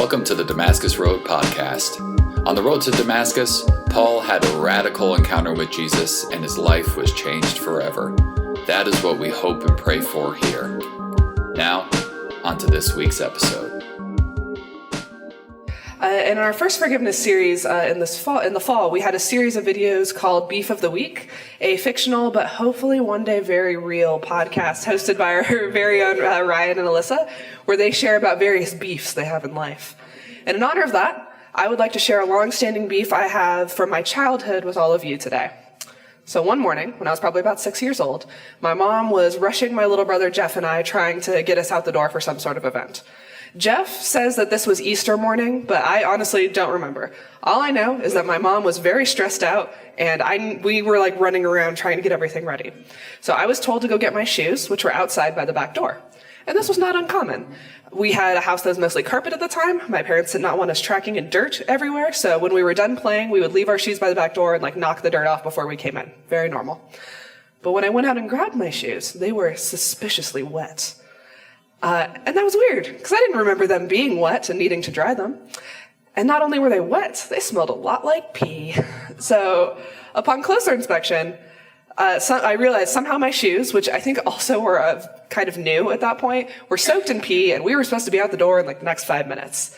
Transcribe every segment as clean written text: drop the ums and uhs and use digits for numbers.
Welcome to the Damascus Road podcast. On the road to Damascus, Paul had a radical encounter with Jesus and his life was changed forever. That is what we hope and pray for here. Now, on to this week's episode. In our first forgiveness series in the fall, we had a series of videos called Beef of the Week, a fictional but hopefully one day very real podcast hosted by our very own Ryan and Alyssa, where they share about various beefs they have in life. And in honor of that, I would like to share a long-standing beef I have from my childhood with all of you today. So one morning, when I was probably about 6 years old, my mom was rushing my little brother Jeff and I, trying to get us out the door for some sort of event. Jeff says that this was Easter morning, but I honestly don't remember. All I know is that my mom was very stressed out, and we were like running around trying to get everything ready. So I was told to go get my shoes, which were outside by the back door. And this was not uncommon. We had a house that was mostly carpet at the time. My parents did not want us tracking in dirt everywhere, so when we were done playing, we would leave our shoes by the back door and knock the dirt off before we came in. Very normal. But when I went out and grabbed my shoes, they were suspiciously wet. And that was weird, because I didn't remember them being wet and needing to dry them. And not only were they wet, they smelled a lot like pee. So upon closer inspection, I realized somehow my shoes, which I think also were kind of new at that point, were soaked in pee, and we were supposed to be out the door in the next 5 minutes.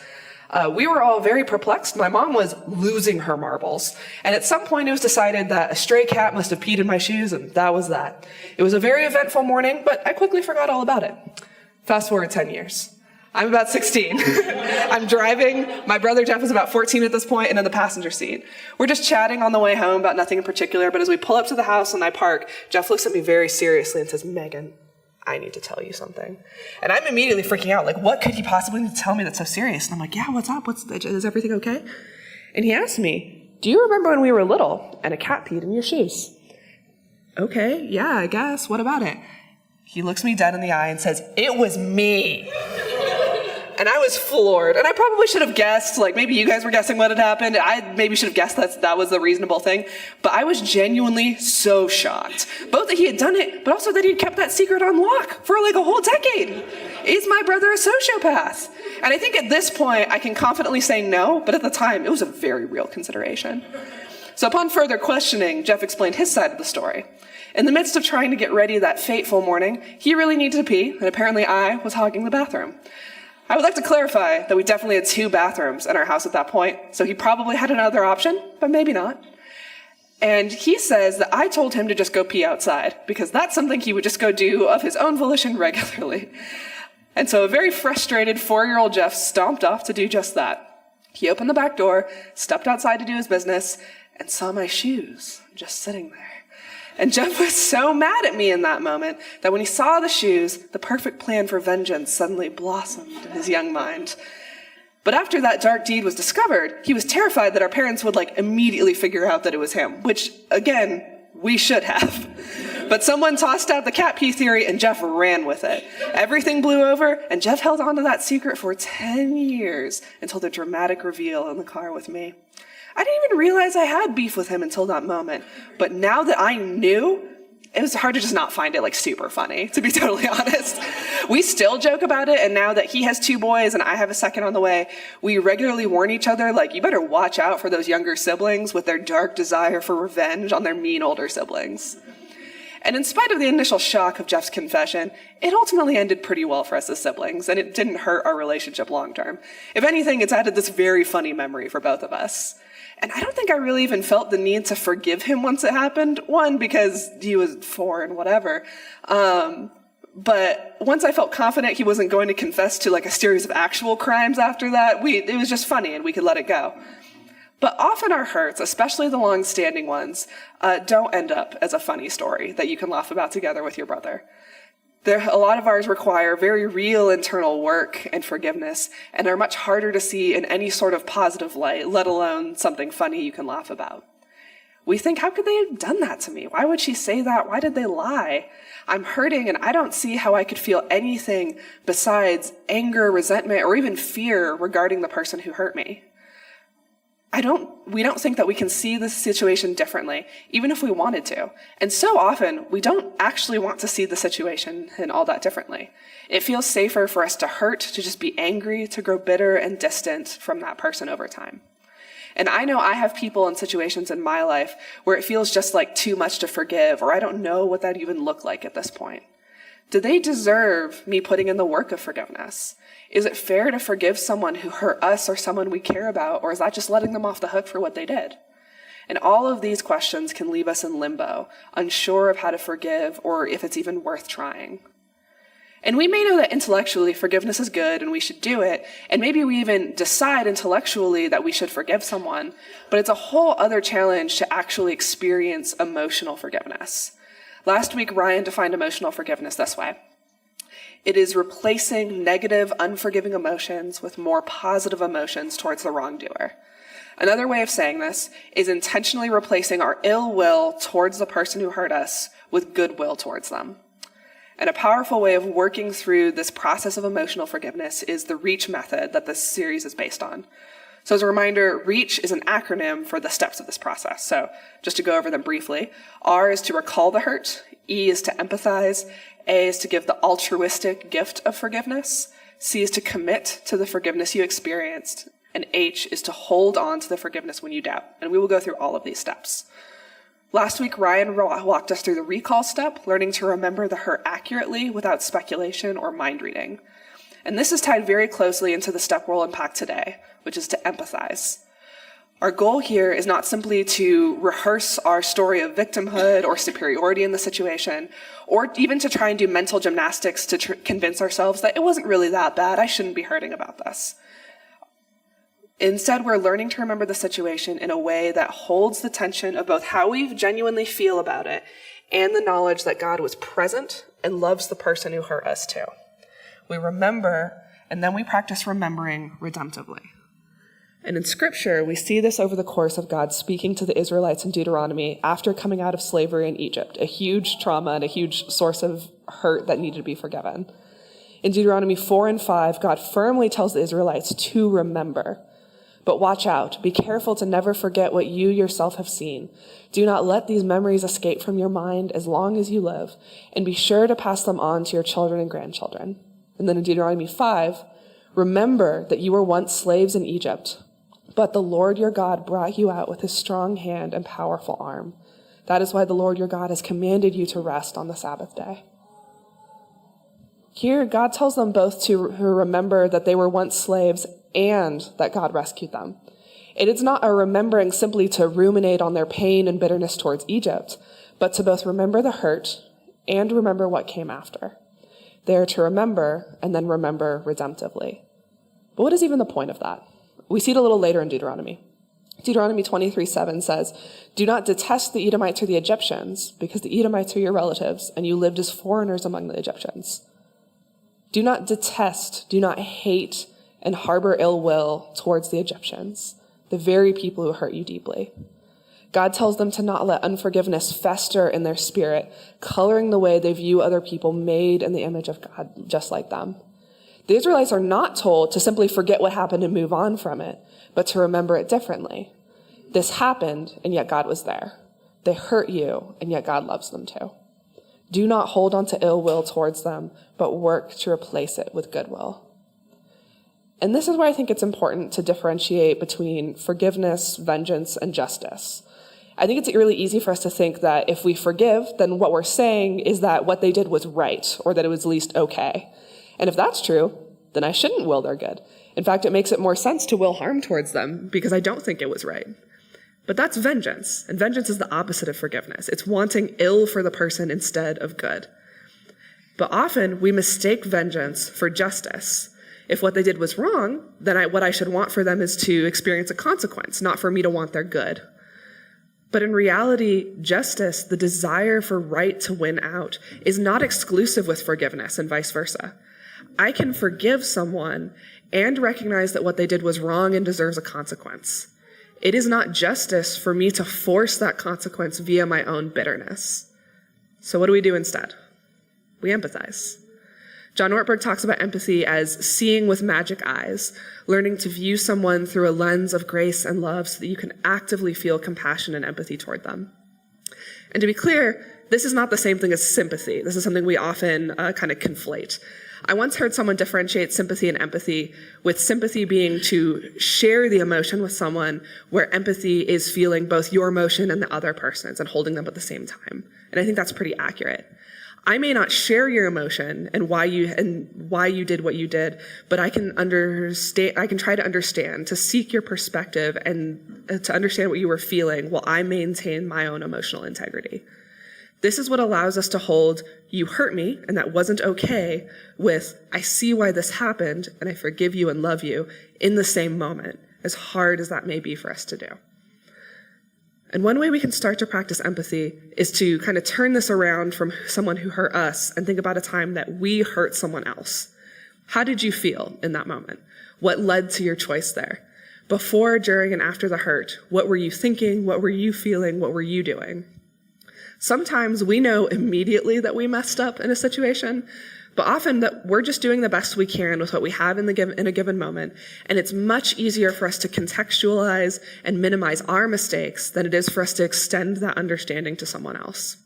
We were all very perplexed. My mom was losing her marbles. And at some point it was decided that a stray cat must have peed in my shoes, and that was that. It was a very eventful morning, but I quickly forgot all about it. Fast forward 10 years. I'm about 16. I'm driving. My brother Jeff is about 14 at this point and in the passenger seat. We're just chatting on the way home about nothing in particular, but as we pull up to the house and I park, Jeff looks at me very seriously and says, "Megan, I need to tell you something." And I'm immediately freaking out, what could he possibly need to tell me that's so serious? And I'm like, "Yeah, what's up? Is everything okay?" And he asked me, "Do you remember when we were little and a cat peed in your shoes?" "Okay, yeah, I guess. What about it?" He looks me dead in the eye and says, "It was me." And I was floored. And I probably should have guessed, maybe you guys were guessing what had happened. I maybe should have guessed that was the reasonable thing. But I was genuinely so shocked. Both that he had done it, but also that he'd kept that secret on lock for a whole decade. Is my brother a sociopath? And I think at this point, I can confidently say no, but at the time, it was a very real consideration. So upon further questioning, Jeff explained his side of the story. In the midst of trying to get ready that fateful morning, he really needed to pee, and apparently I was hogging the bathroom. I would like to clarify that we definitely had 2 bathrooms in our house at that point, so he probably had another option, but maybe not. And he says that I told him to just go pee outside, because that's something he would just go do of his own volition regularly. And so a very frustrated 4-year-old Jeff stomped off to do just that. He opened the back door, stepped outside to do his business, and saw my shoes just sitting there. And Jeff was so mad at me in that moment that when he saw the shoes, the perfect plan for vengeance suddenly blossomed in his young mind. But after that dark deed was discovered, he was terrified that our parents would immediately figure out that it was him, which, again, we should have. But someone tossed out the cat pee theory and Jeff ran with it. Everything blew over and Jeff held on to that secret for 10 years until the dramatic reveal in the car with me. I didn't even realize I had beef with him until that moment. But now that I knew, it was hard to just not find it super funny, to be totally honest. We still joke about it, and now that he has 2 boys and I have a second on the way, we regularly warn each other, you better watch out for those younger siblings with their dark desire for revenge on their mean older siblings. And in spite of the initial shock of Jeff's confession, it ultimately ended pretty well for us as siblings, and it didn't hurt our relationship long term. If anything, it's added this very funny memory for both of us. And I don't think I really even felt the need to forgive him once it happened. One, because he was 4 and whatever. But once I felt confident he wasn't going to confess to a series of actual crimes after that, it was just funny and we could let it go. But often our hurts, especially the long-standing ones, don't end up as a funny story that you can laugh about together with your brother. A lot of ours require very real internal work and forgiveness and are much harder to see in any sort of positive light, let alone something funny you can laugh about. We think, how could they have done that to me? Why would she say that? Why did they lie? I'm hurting and I don't see how I could feel anything besides anger, resentment, or even fear regarding the person who hurt me. we don't think that we can see this situation differently, even if we wanted to. And so often, we don't actually want to see the situation in all that differently. It feels safer for us to hurt, to just be angry, to grow bitter and distant from that person over time. And I know I have people and situations in my life where it feels just like too much to forgive, or I don't know what that even looked like at this point. Do they deserve me putting in the work of forgiveness? Is it fair to forgive someone who hurt us or someone we care about, or is that just letting them off the hook for what they did? And all of these questions can leave us in limbo, unsure of how to forgive or if it's even worth trying. And we may know that intellectually forgiveness is good and we should do it, and maybe we even decide intellectually that we should forgive someone, but it's a whole other challenge to actually experience emotional forgiveness. Last week, Ryan defined emotional forgiveness this way. It is replacing negative, unforgiving emotions with more positive emotions towards the wrongdoer. Another way of saying this is intentionally replacing our ill will towards the person who hurt us with goodwill towards them. And a powerful way of working through this process of emotional forgiveness is the REACH method that this series is based on. So as a reminder, REACH is an acronym for the steps of this process. So just to go over them briefly, R is to recall the hurt, E is to empathize, A is to give the altruistic gift of forgiveness, C is to commit to the forgiveness you experienced, and H is to hold on to the forgiveness when you doubt. And we will go through all of these steps. Last week, Ryan walked us through the recall step, learning to remember the hurt accurately without speculation or mind reading. And this is tied very closely into the step we'll unpack today, which is to empathize. Our goal here is not simply to rehearse our story of victimhood or superiority in the situation, or even to try and do mental gymnastics to convince ourselves that it wasn't really that bad, I shouldn't be hurting about this. Instead, we're learning to remember the situation in a way that holds the tension of both how we genuinely feel about it and the knowledge that God was present and loves the person who hurt us too. We remember, and then we practice remembering redemptively. And in Scripture, we see this over the course of God speaking to the Israelites in Deuteronomy after coming out of slavery in Egypt, a huge trauma and a huge source of hurt that needed to be forgiven. In Deuteronomy 4 and 5, God firmly tells the Israelites to remember. But watch out. Be careful to never forget what you yourself have seen. Do not let these memories escape from your mind as long as you live, and be sure to pass them on to your children and grandchildren. And then in Deuteronomy 5, remember that you were once slaves in Egypt, but the Lord your God brought you out with his strong hand and powerful arm. That is why the Lord your God has commanded you to rest on the Sabbath day. Here, God tells them both to remember that they were once slaves and that God rescued them. It is not a remembering simply to ruminate on their pain and bitterness towards Egypt, but to both remember the hurt and remember what came after. They are to remember and then remember redemptively. But what is even the point of that? We see it a little later in Deuteronomy. Deuteronomy 23:7 says, "Do not detest the Edomites or the Egyptians, because the Edomites are your relatives, and you lived as foreigners among the Egyptians." Do not detest, do not hate, and harbor ill will towards the Egyptians, the very people who hurt you deeply. God tells them to not let unforgiveness fester in their spirit, coloring the way they view other people made in the image of God, just like them. The Israelites are not told to simply forget what happened and move on from it, but to remember it differently. This happened, and yet God was there. They hurt you, and yet God loves them too. Do not hold on to ill will towards them, but work to replace it with goodwill. And this is where I think it's important to differentiate between forgiveness, vengeance, and justice. I think it's really easy for us to think that if we forgive, then what we're saying is that what they did was right, or that it was at least okay. And if that's true, then I shouldn't will their good. In fact, it makes it more sense to will harm towards them because I don't think it was right. But that's vengeance, and vengeance is the opposite of forgiveness. It's wanting ill for the person instead of good. But often we mistake vengeance for justice. If what they did was wrong, then what I should want for them is to experience a consequence, not for me to want their good. But in reality, justice, the desire for right to win out, is not exclusive with forgiveness and vice versa. I can forgive someone and recognize that what they did was wrong and deserves a consequence. It is not justice for me to force that consequence via my own bitterness. So what do we do instead? We empathize. John Ortberg talks about empathy as seeing with magic eyes, learning to view someone through a lens of grace and love so that you can actively feel compassion and empathy toward them. And to be clear, this is not the same thing as sympathy. This is something we often kind of conflate. I once heard someone differentiate sympathy and empathy, with sympathy being to share the emotion with someone, where empathy is feeling both your emotion and the other person's and holding them at the same time. And I think that's pretty accurate. I may not share your emotion and why you did what you did, but I can try to understand, to seek your perspective and to understand what you were feeling while I maintain my own emotional integrity. This is what allows us to hold, you hurt me, and that wasn't okay, with, I see why this happened, and I forgive you and love you, in the same moment, as hard as that may be for us to do. And one way we can start to practice empathy is to kind of turn this around from someone who hurt us and think about a time that we hurt someone else. How did you feel in that moment? What led to your choice there? Before, during, and after the hurt, what were you thinking? What were you feeling? What were you doing? Sometimes we know immediately that we messed up in a situation, but often that we're just doing the best we can with what we have in a given moment, and it's much easier for us to contextualize and minimize our mistakes than it is for us to extend that understanding to someone else.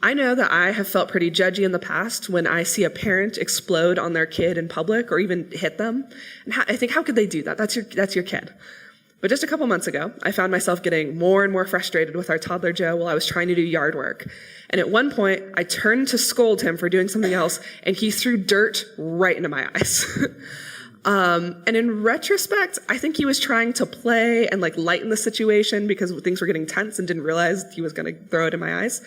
I know that I have felt pretty judgy in the past when I see a parent explode on their kid in public or even hit them, and I think, how could they do that? That's your kid. But just a couple months ago, I found myself getting more and more frustrated with our toddler Joe while I was trying to do yard work. And at one point, I turned to scold him for doing something else, and he threw dirt right into my eyes. And in retrospect, I think he was trying to play and lighten the situation because things were getting tense and didn't realize he was going to throw it in my eyes.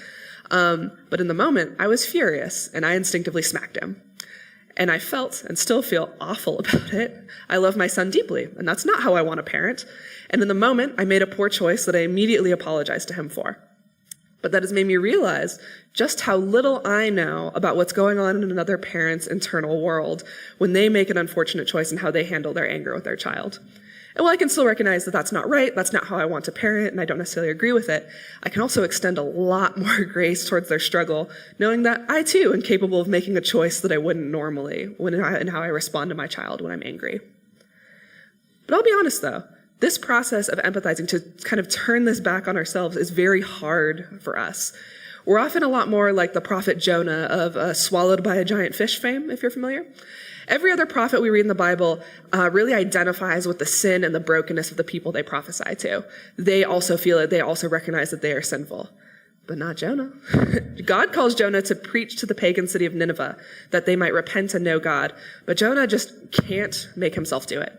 But in the moment, I was furious, and I instinctively smacked him. And I felt and still feel awful about it. I love my son deeply, and that's not how I want to parent. And in the moment, I made a poor choice that I immediately apologized to him for. But that has made me realize just how little I know about what's going on in another parent's internal world when they make an unfortunate choice and how they handle their anger with their child. And while I can still recognize that that's not right, that's not how I want to parent, and I don't necessarily agree with it, I can also extend a lot more grace towards their struggle, knowing that I too am capable of making a choice that I wouldn't normally in how I respond to my child when I'm angry. But I'll be honest though, this process of empathizing, to kind of turn this back on ourselves, is very hard for us. We're often a lot more like the prophet Jonah of swallowed by a giant fish fame, if you're familiar. Every other prophet we read in the Bible really identifies with the sin and the brokenness of the people they prophesy to. They also feel it. They also recognize that they are sinful. But not Jonah. God calls Jonah to preach to the pagan city of Nineveh that they might repent and know God. But Jonah just can't make himself do it.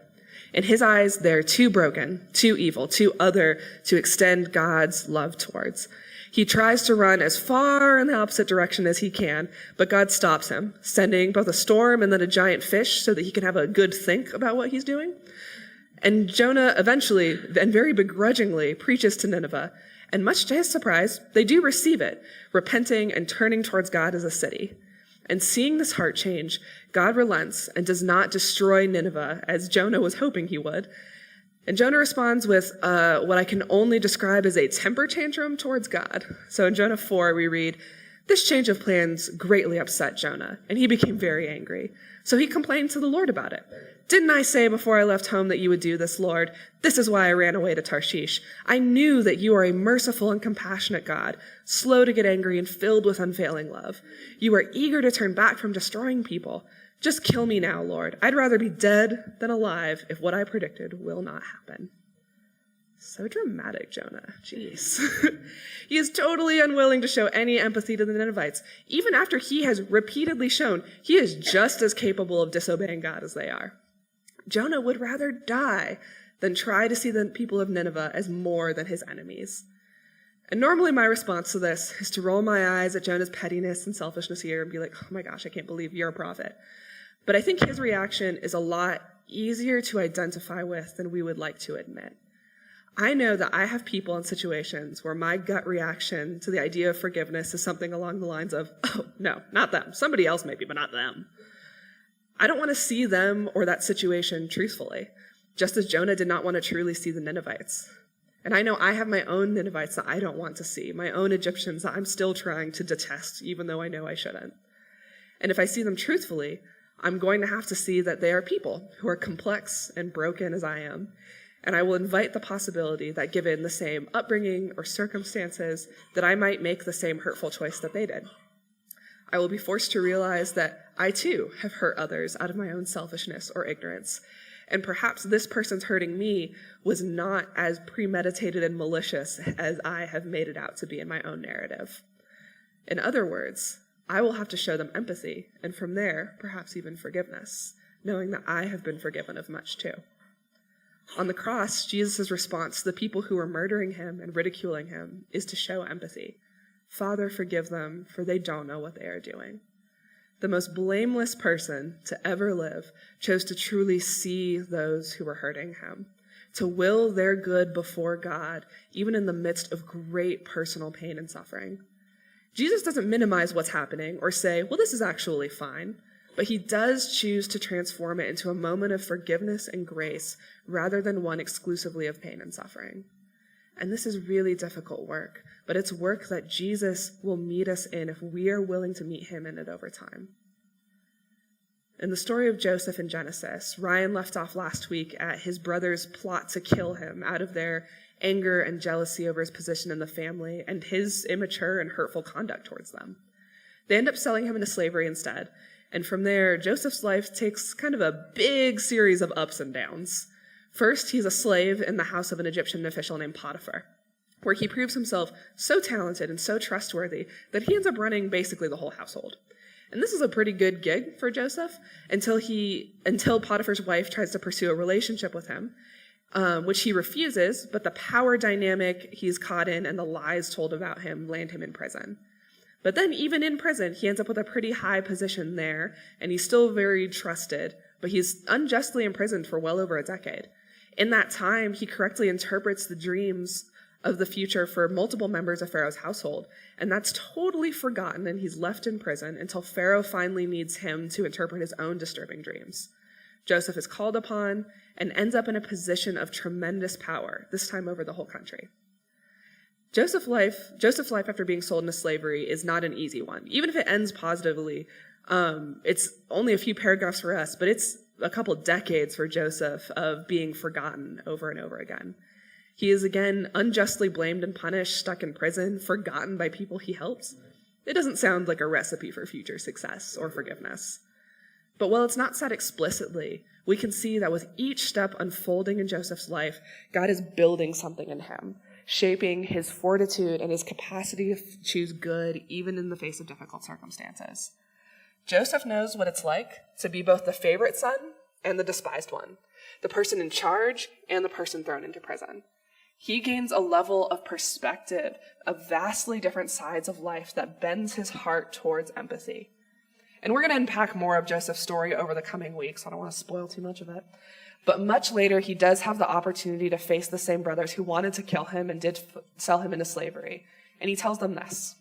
In his eyes, they're too broken, too evil, too other to extend God's love towards. He tries to run as far in the opposite direction as he can, but God stops him, sending both a storm and then a giant fish so that he can have a good think about what he's doing. And Jonah eventually, and very begrudgingly, preaches to Nineveh, and much to his surprise, they do receive it, repenting and turning towards God as a city. And seeing this heart change, God relents and does not destroy Nineveh as Jonah was hoping he would. And Jonah responds with what I can only describe as a temper tantrum towards God. So in Jonah 4, we read, "This change of plans greatly upset Jonah, and he became very angry. So he complained to the Lord about it. 'Didn't I say before I left home that you would do this, Lord? This is why I ran away to Tarshish. I knew that you are a merciful and compassionate God, slow to get angry and filled with unfailing love. You are eager to turn back from destroying people. Just kill me now, Lord. I'd rather be dead than alive if what I predicted will not happen.'" So dramatic, Jonah. Jeez. He is totally unwilling to show any empathy to the Ninevites, even after he has repeatedly shown he is just as capable of disobeying God as they are. Jonah would rather die than try to see the people of Nineveh as more than his enemies. And normally my response to this is to roll my eyes at Jonah's pettiness and selfishness here and be like, oh my gosh, I can't believe you're a prophet. But I think his reaction is a lot easier to identify with than we would like to admit. I know that I have people in situations where my gut reaction to the idea of forgiveness is something along the lines of, oh, no, not them. Somebody else maybe, but not them. I don't want to see them or that situation truthfully, just as Jonah did not want to truly see the Ninevites. And I know I have my own Ninevites that I don't want to see, my own Egyptians that I'm still trying to detest, even though I know I shouldn't. And if I see them truthfully, I'm going to have to see that they are people who are complex and broken as I am. And I will invite the possibility that given the same upbringing or circumstances, that I might make the same hurtful choice that they did. I will be forced to realize that I too have hurt others out of my own selfishness or ignorance. And perhaps this person's hurting me was not as premeditated and malicious as I have made it out to be in my own narrative. In other words, I will have to show them empathy, and from there, perhaps even forgiveness, knowing that I have been forgiven of much too. On the cross, Jesus' response to the people who were murdering him and ridiculing him is to show empathy. Father, forgive them, for they don't know what they are doing. The most blameless person to ever live chose to truly see those who were hurting him, to will their good before God, even in the midst of great personal pain and suffering. Jesus doesn't minimize what's happening or say, well, this is actually fine, but he does choose to transform it into a moment of forgiveness and grace rather than one exclusively of pain and suffering. And this is really difficult work, but it's work that Jesus will meet us in if we are willing to meet him in it over time. In the story of Joseph in Genesis, Ryan left off last week at his brothers' plot to kill him out of their anger and jealousy over his position in the family and his immature and hurtful conduct towards them. They end up selling him into slavery instead, and from there, Joseph's life takes kind of a big series of ups and downs. First, he's a slave in the house of an Egyptian official named Potiphar, where he proves himself so talented and so trustworthy that he ends up running basically the whole household. And this is a pretty good gig for Joseph until Potiphar's wife tries to pursue a relationship with him, which he refuses, but the power dynamic he's caught in and the lies told about him land him in prison. But then even in prison, he ends up with a pretty high position there, and he's still very trusted, but he's unjustly imprisoned for well over a decade. In that time, he correctly interprets the dreams of the future for multiple members of Pharaoh's household, and that's totally forgotten, and he's left in prison until Pharaoh finally needs him to interpret his own disturbing dreams. Joseph is called upon and ends up in a position of tremendous power, this time over the whole country. Joseph's life after being sold into slavery is not an easy one. Even if it ends positively, it's only a few paragraphs for us, but it's a couple decades for Joseph of being forgotten over and over again. He is again unjustly blamed and punished, stuck in prison, forgotten by people he helps. It doesn't sound like a recipe for future success or forgiveness. But while it's not said explicitly, we can see that with each step unfolding in Joseph's life, God is building something in him, shaping his fortitude and his capacity to choose good even in the face of difficult circumstances. Joseph knows what it's like to be both the favorite son and the despised one, the person in charge and the person thrown into prison. He gains a level of perspective of vastly different sides of life that bends his heart towards empathy. And we're going to unpack more of Joseph's story over the coming weeks. I don't want to spoil too much of it. But much later, he does have the opportunity to face the same brothers who wanted to kill him and did sell him into slavery. And he tells them this: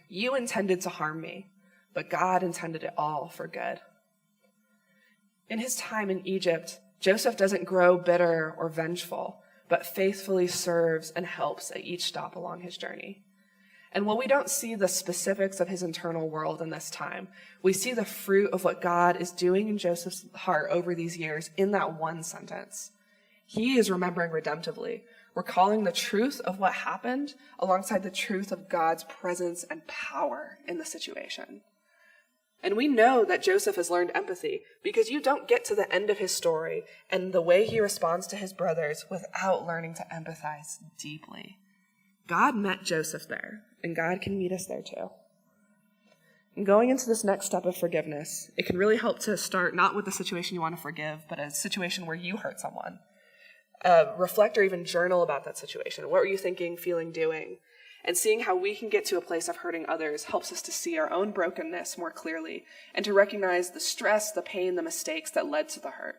"You intended to harm me, but God intended it all for good." In his time in Egypt, Joseph doesn't grow bitter or vengeful, but faithfully serves and helps at each stop along his journey. And while we don't see the specifics of his internal world in this time, we see the fruit of what God is doing in Joseph's heart over these years in that one sentence. He is remembering redemptively, recalling the truth of what happened alongside the truth of God's presence and power in the situation. And we know that Joseph has learned empathy because you don't get to the end of his story and the way he responds to his brothers without learning to empathize deeply. God met Joseph there, and God can meet us there too. And going into this next step of forgiveness, it can really help to start not with the situation you want to forgive, but a situation where you hurt someone. Reflect or even journal about that situation. What were you thinking, feeling, doing? And seeing how we can get to a place of hurting others helps us to see our own brokenness more clearly and to recognize the stress, the pain, the mistakes that led to the hurt.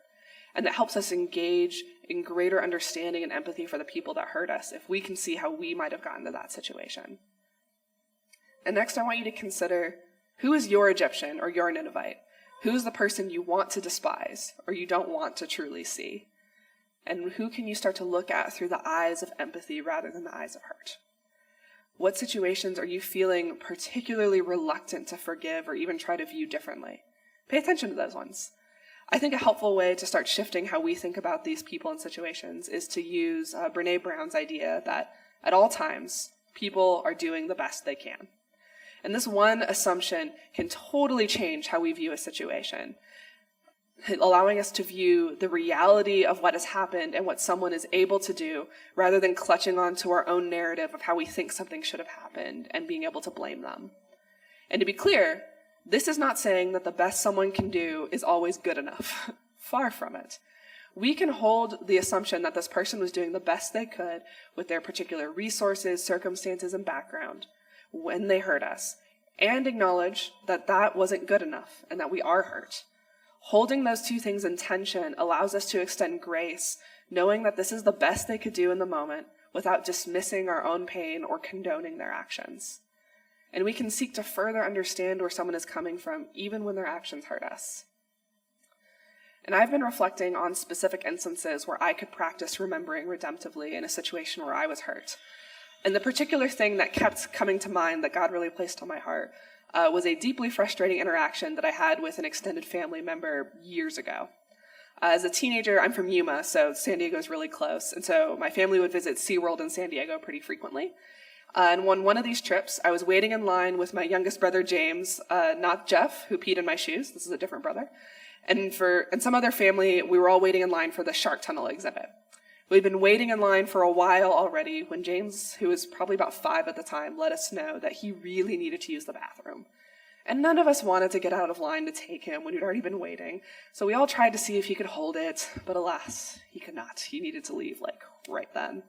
And that helps us engage in greater understanding and empathy for the people that hurt us if we can see how we might have gotten to that situation. And next, I want you to consider, who is your Egyptian or your Ninevite? Who's the person you want to despise or you don't want to truly see? And who can you start to look at through the eyes of empathy rather than the eyes of hurt? What situations are you feeling particularly reluctant to forgive or even try to view differently? Pay attention to those ones. I think a helpful way to start shifting how we think about these people and situations is to use Brene Brown's idea that at all times, people are doing the best they can. And this one assumption can totally change how we view a situation, allowing us to view the reality of what has happened and what someone is able to do, rather than clutching on to our own narrative of how we think something should have happened and being able to blame them. And to be clear, this is not saying that the best someone can do is always good enough. Far from it. We can hold the assumption that this person was doing the best they could with their particular resources, circumstances, and background when they hurt us, and acknowledge that that wasn't good enough and that we are hurt. Holding those two things in tension allows us to extend grace, knowing that this is the best they could do in the moment without dismissing our own pain or condoning their actions. And we can seek to further understand where someone is coming from, even when their actions hurt us. And I've been reflecting on specific instances where I could practice remembering redemptively in a situation where I was hurt. And the particular thing that kept coming to mind that God really placed on my heart was a deeply frustrating interaction that I had with an extended family member years ago. As a teenager, I'm from Yuma, so San Diego's really close, and so my family would visit SeaWorld in San Diego pretty frequently. And on one of these trips, I was waiting in line with my youngest brother, James, not Jeff, who peed in my shoes. This is a different brother. And some other family, we were all waiting in line for the shark tunnel exhibit. We'd been waiting in line for a while already when James, who was probably about 5 at the time, let us know that he really needed to use the bathroom. And none of us wanted to get out of line to take him when he'd already been waiting. So we all tried to see if he could hold it, but alas, he could not. He needed to leave, right then.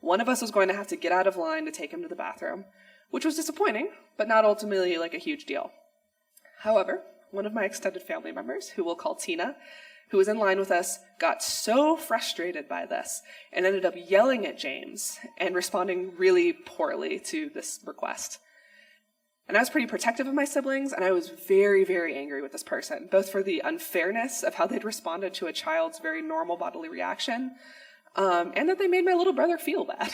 One of us was going to have to get out of line to take him to the bathroom, which was disappointing, but not ultimately a huge deal. However, one of my extended family members, who we'll call Tina, who was in line with us, got so frustrated by this and ended up yelling at James and responding really poorly to this request. And I was pretty protective of my siblings, and I was very, very angry with this person, both for the unfairness of how they'd responded to a child's very normal bodily reaction, and that they made my little brother feel bad.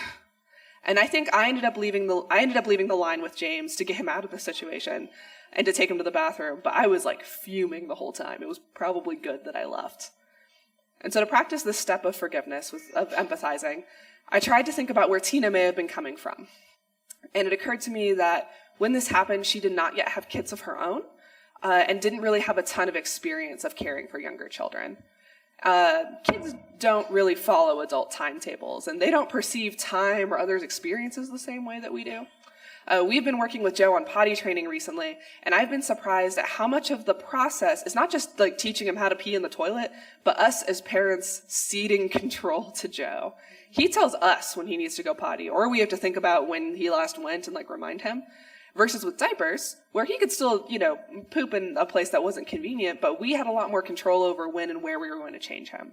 And I think I ended up leaving the line with James to get him out of the situation and to take him to the bathroom, but I was fuming the whole time. It was probably good that I left. And so to practice this step of forgiveness, of empathizing, I tried to think about where Tina may have been coming from. And it occurred to me that when this happened, she did not yet have kids of her own, and didn't really have a ton of experience of caring for younger children. Kids don't really follow adult timetables, and they don't perceive time or others' experiences the same way that we do. We've been working with Joe on potty training recently, and I've been surprised at how much of the process is not just teaching him how to pee in the toilet, but us as parents ceding control to Joe. He tells us when he needs to go potty, or we have to think about when he last went and remind him. Versus with diapers, where he could still, poop in a place that wasn't convenient, but we had a lot more control over when and where we were going to change him.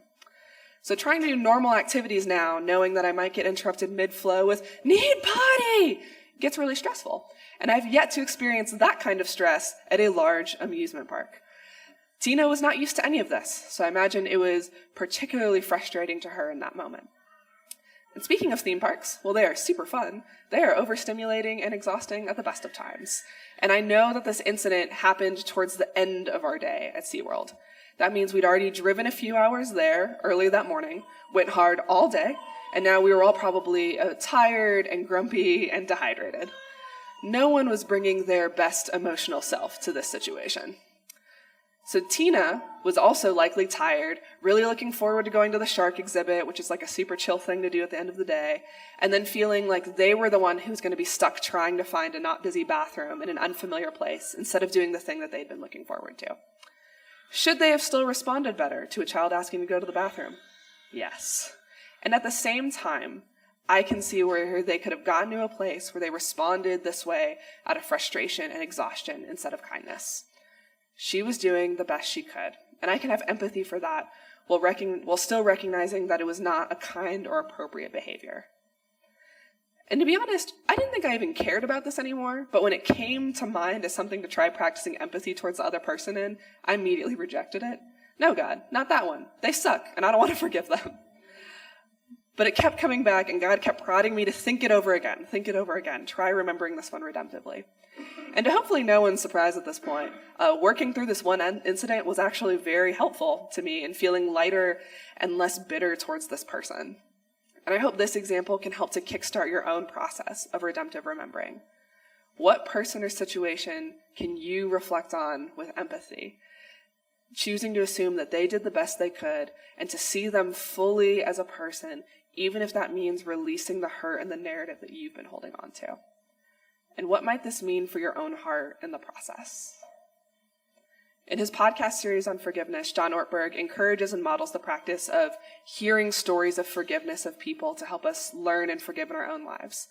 So trying to do normal activities now, knowing that I might get interrupted mid-flow with, "Need potty!" gets really stressful. And I've yet to experience that kind of stress at a large amusement park. Tina was not used to any of this, so I imagine it was particularly frustrating to her in that moment. And speaking of theme parks, well, they are super fun. They are overstimulating and exhausting at the best of times. And I know that this incident happened towards the end of our day at SeaWorld. That means we'd already driven a few hours there early that morning, went hard all day, and now we were all probably tired and grumpy and dehydrated. No one was bringing their best emotional self to this situation. So Tina was also likely tired, really looking forward to going to the shark exhibit, which is a super chill thing to do at the end of the day, and then feeling like they were the one who was going to be stuck trying to find a not busy bathroom in an unfamiliar place instead of doing the thing that they'd been looking forward to. Should they have still responded better to a child asking to go to the bathroom? Yes. And at the same time, I can see where they could have gotten to a place where they responded this way out of frustration and exhaustion instead of kindness. She was doing the best she could, and I can have empathy for that while still recognizing that it was not a kind or appropriate behavior. And to be honest, I didn't think I even cared about this anymore, but when it came to mind as something to try practicing empathy towards the other person in, I immediately rejected it. No, God, not that one. They suck, and I don't want to forgive them. But it kept coming back, and God kept prodding me to think it over again, try remembering this one redemptively. And to hopefully no one's surprise at this point, working through this one incident was actually very helpful to me in feeling lighter and less bitter towards this person. And I hope this example can help to kickstart your own process of redemptive remembering. What person or situation can you reflect on with empathy? Choosing to assume that they did the best they could and to see them fully as a person, even if that means releasing the hurt and the narrative that you've been holding on to. And what might this mean for your own heart in the process? In his podcast series on forgiveness, John Ortberg encourages and models the practice of hearing stories of forgiveness of people to help us learn and forgive in our own lives,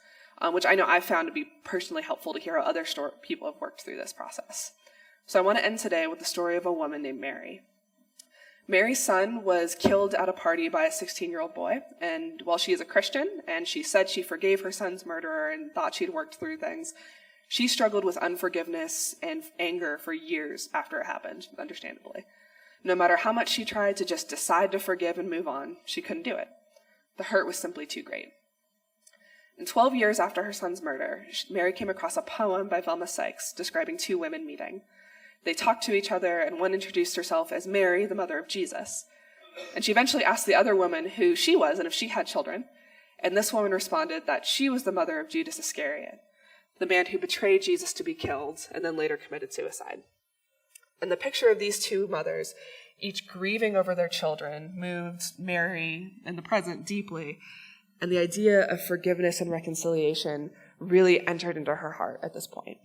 which I know I've found to be personally helpful to hear how other people have worked through this process. So I want to end today with the story of a woman named Mary. Mary's son was killed at a party by a 16-year-old boy, and while she is a Christian, and she said she forgave her son's murderer and thought she'd worked through things, she struggled with unforgiveness and anger for years after it happened, understandably. No matter how much she tried to just decide to forgive and move on, she couldn't do it. The hurt was simply too great. And 12 years after her son's murder, Mary came across a poem by Velma Sykes describing two women meeting. They talked to each other, and one introduced herself as Mary, the mother of Jesus. And she eventually asked the other woman who she was and if she had children. And this woman responded that she was the mother of Judas Iscariot, the man who betrayed Jesus to be killed and then later committed suicide. And the picture of these two mothers, each grieving over their children, moved Mary in the present deeply. And the idea of forgiveness and reconciliation really entered into her heart at this point.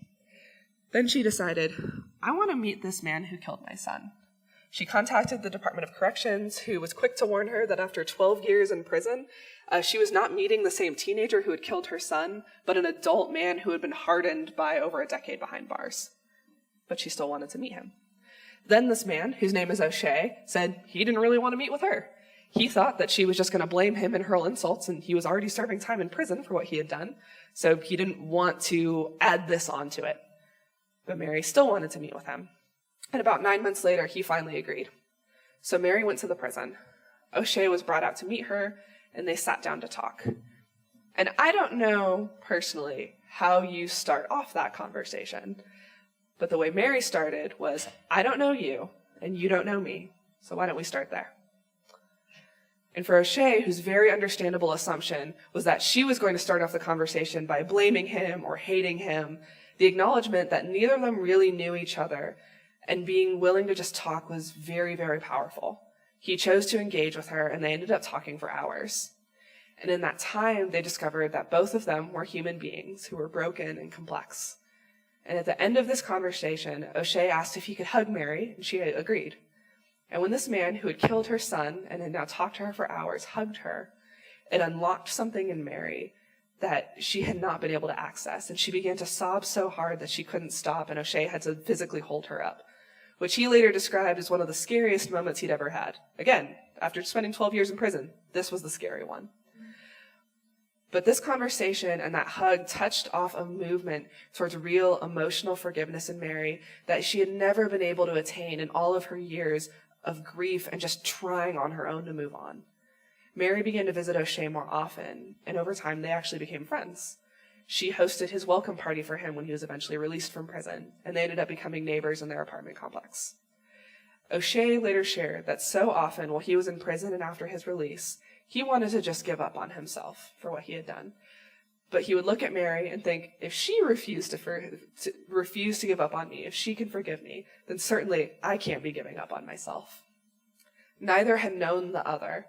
Then she decided, I want to meet this man who killed my son. She contacted the Department of Corrections, who was quick to warn her that after 12 years in prison, she was not meeting the same teenager who had killed her son, but an adult man who had been hardened by over a decade behind bars. But she still wanted to meet him. Then this man, whose name is O'Shea, said he didn't really want to meet with her. He thought that she was just going to blame him and hurl insults, and he was already serving time in prison for what he had done, so he didn't want to add this onto it. But Mary still wanted to meet with him. And about 9 months later, he finally agreed. So Mary went to the prison. O'Shea was brought out to meet her, and they sat down to talk. And I don't know, personally, how you start off that conversation. But the way Mary started was, I don't know you, and you don't know me, so why don't we start there? And for O'Shea, whose very understandable assumption was that she was going to start off the conversation by blaming him or hating him, the acknowledgement that neither of them really knew each other and being willing to just talk was very, very powerful. He chose to engage with her, and they ended up talking for hours. And in that time, they discovered that both of them were human beings who were broken and complex. And at the end of this conversation, O'Shea asked if he could hug Mary, and she agreed. And when this man who had killed her son and had now talked to her for hours hugged her, it unlocked something in Mary that she had not been able to access. And she began to sob so hard that she couldn't stop, and O'Shea had to physically hold her up, which he later described as one of the scariest moments he'd ever had. Again, after spending 12 years in prison, this was the scary one. But this conversation and that hug touched off a movement towards real emotional forgiveness in Mary that she had never been able to attain in all of her years of grief and just trying on her own to move on. Mary began to visit O'Shea more often, and over time they actually became friends. She hosted his welcome party for him when he was eventually released from prison, and they ended up becoming neighbors in their apartment complex. O'Shea later shared that so often while he was in prison and after his release, he wanted to just give up on himself for what he had done. But he would look at Mary and think, if she refused to give up on me, if she can forgive me, then certainly I can't be giving up on myself. Neither had known the other,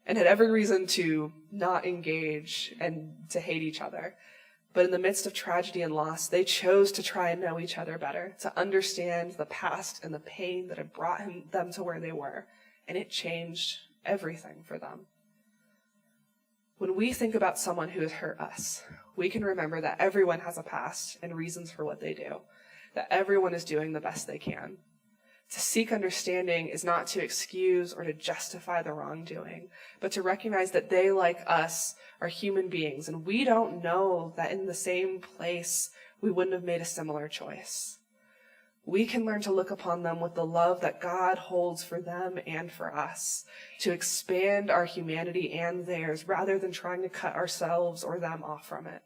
and had every reason to not engage and to hate each other. But in the midst of tragedy and loss, they chose to try and know each other better, to understand the past and the pain that had brought them to where they were, and it changed everything for them. When we think about someone who has hurt us, we can remember that everyone has a past and reasons for what they do, that everyone is doing the best they can. To seek understanding is not to excuse or to justify the wrongdoing, but to recognize that they, like us, are human beings, and we don't know that in the same place we wouldn't have made a similar choice. we can learn to look upon them with the love that God holds for them and for us, to expand our humanity and theirs rather than trying to cut ourselves or them off from it.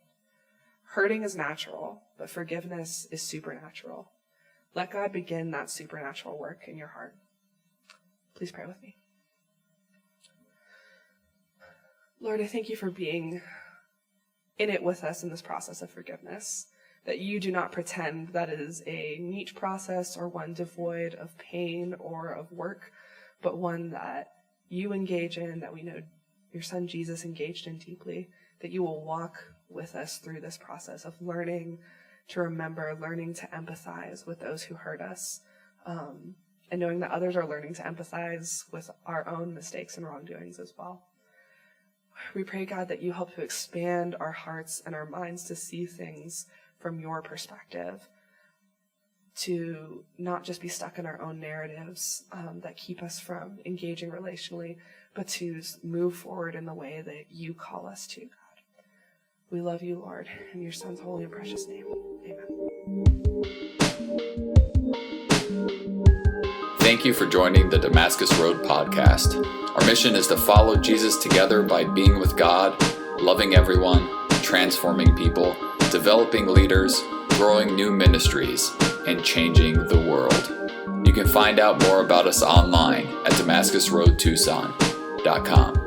Hurting is natural, but forgiveness is supernatural. Let God begin that supernatural work in your heart. Please pray with me. Lord, I thank you for being in it with us in this process of forgiveness, that you do not pretend that it is a neat process or one devoid of pain or of work, but one that you engage in, that we know your son Jesus engaged in deeply, that you will walk with us through this process of learning to remember, learning to empathize with those who hurt us, and knowing that others are learning to empathize with our own mistakes and wrongdoings as well. We pray, God, that you help to expand our hearts and our minds to see things from your perspective, to not just be stuck in our own narratives that keep us from engaging relationally, but to move forward in the way that you call us to, God. We love you, Lord, in your son's holy and precious name. Amen. Thank you for joining the Damascus Road podcast. Our mission is to follow Jesus together by being with God, loving everyone, transforming people, developing leaders, growing new ministries, and changing the world. You can find out more about us online at DamascusRoadTucson.com.